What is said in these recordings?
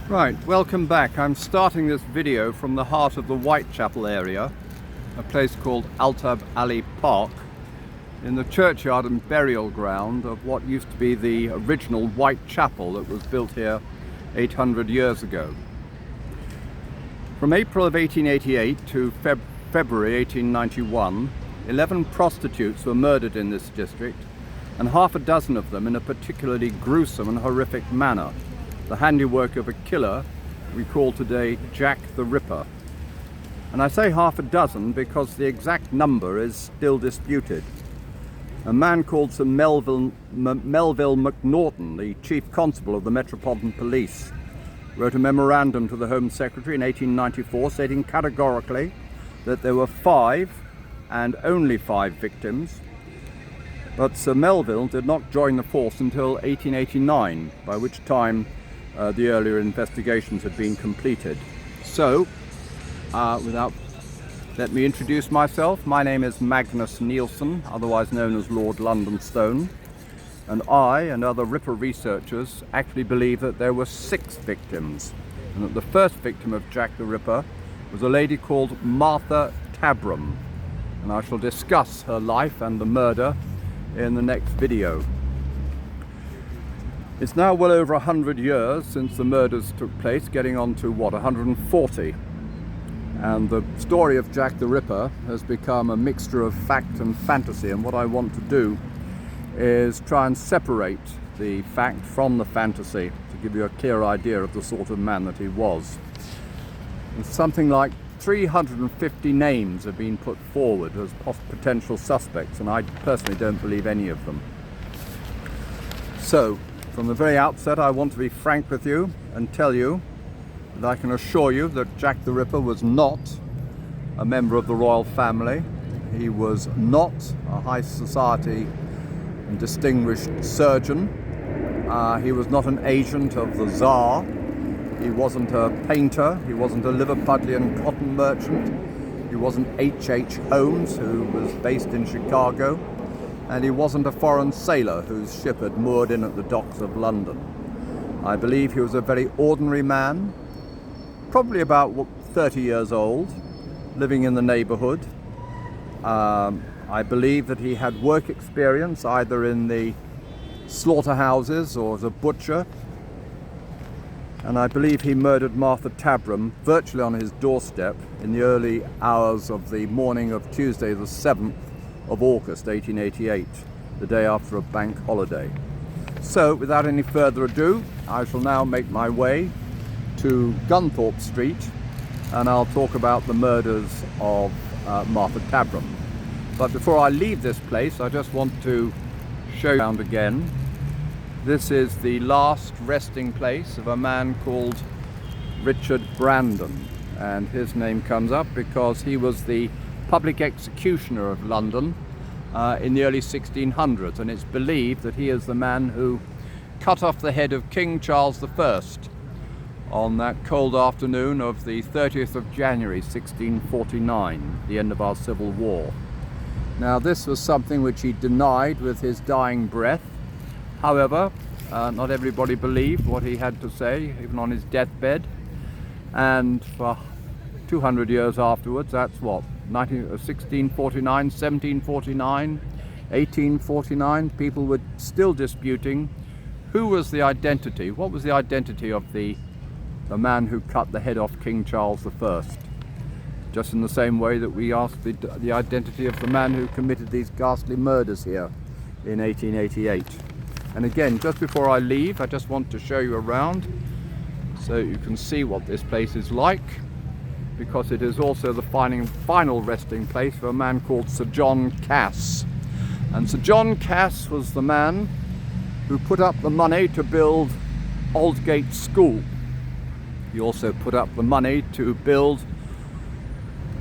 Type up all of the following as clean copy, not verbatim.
Right, welcome back. I'm starting this video from the heart of the Whitechapel area, a place called Altab Ali Park, in the churchyard and burial ground of what used to be the original Whitechapel that was built here 800 years ago. From April of 1888 to February 1891, 11 prostitutes were murdered in this district, and half a dozen of them in a particularly gruesome and horrific manner, the handiwork of a killer we call today Jack the Ripper. And I say half a dozen because the exact number is still disputed. A man called Sir Melville Macnaghten, the chief constable of the Metropolitan Police, wrote a memorandum to the Home Secretary in 1894 stating categorically that there were 5 and only 5 victims. But Sir Melville did not join the force until 1889, by which time the earlier investigations had been completed. So, let me introduce myself. My name is Magnus Nielsen, otherwise known as Lord Londonstone, and I and other Ripper researchers actually believe that there were 6 victims, and that the first victim of Jack the Ripper was a lady called Martha Tabram, and I shall discuss her life and the murder in the next video. It's now well over 100 years since the murders took place, getting on to, 140. And the story of Jack the Ripper has become a mixture of fact and fantasy, and what I want to do is try and separate the fact from the fantasy to give you a clear idea of the sort of man that he was. And something like 350 names have been put forward as potential suspects, and I personally don't believe any of them. So, from the very outset, I want to be frank with you and tell you that I can assure you that Jack the Ripper was not a member of the royal family. He was not a high society and distinguished surgeon. He was not an agent of the Tsar. He wasn't a painter. He wasn't a Liverpudlian cotton merchant. He wasn't H.H. Holmes, who was based in Chicago. And he wasn't a foreign sailor whose ship had moored in at the docks of London. I believe he was a very ordinary man, probably about 30 years old, living in the neighborhood. I believe that he had work experience either in the slaughterhouses or as a butcher. And I believe he murdered Martha Tabram virtually on his doorstep in the early hours of the morning of Tuesday the 7th of August 1888, the day after a bank holiday. So, without any further ado, I shall now make my way to Gunthorpe Street, and I'll talk about the murders of Martha Tabram. But before I leave this place, I just want to show you around again. This is the last resting place of a man called Richard Brandon, and his name comes up because he was the public executioner of London in the early 1600s, and it's believed that he is the man who cut off the head of King Charles I on that cold afternoon of the 30th of January 1649, the end of our Civil War. Now, this was something which he denied with his dying breath. However, not everybody believed what he had to say, even on his deathbed, and for 200 years afterwards, that's what, 1649, 1749, 1849, people were still disputing who was the identity, what was the identity of the man who cut the head off King Charles I. Just in the same way that we asked the identity of the man who committed these ghastly murders here in 1888. And again, just before I leave, I just want to show you around so you can see what this place is like, because it is also the final resting place for a man called Sir John Cass. And Sir John Cass was the man who put up the money to build Aldgate School. He also put up the money to build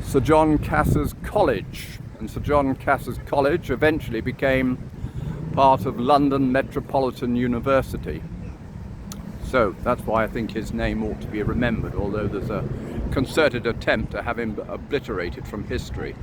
Sir John Cass's College, and Sir John Cass's College eventually became part of London Metropolitan University. So that's why I think his name ought to be remembered, although there's a concerted attempt to have him obliterated from history.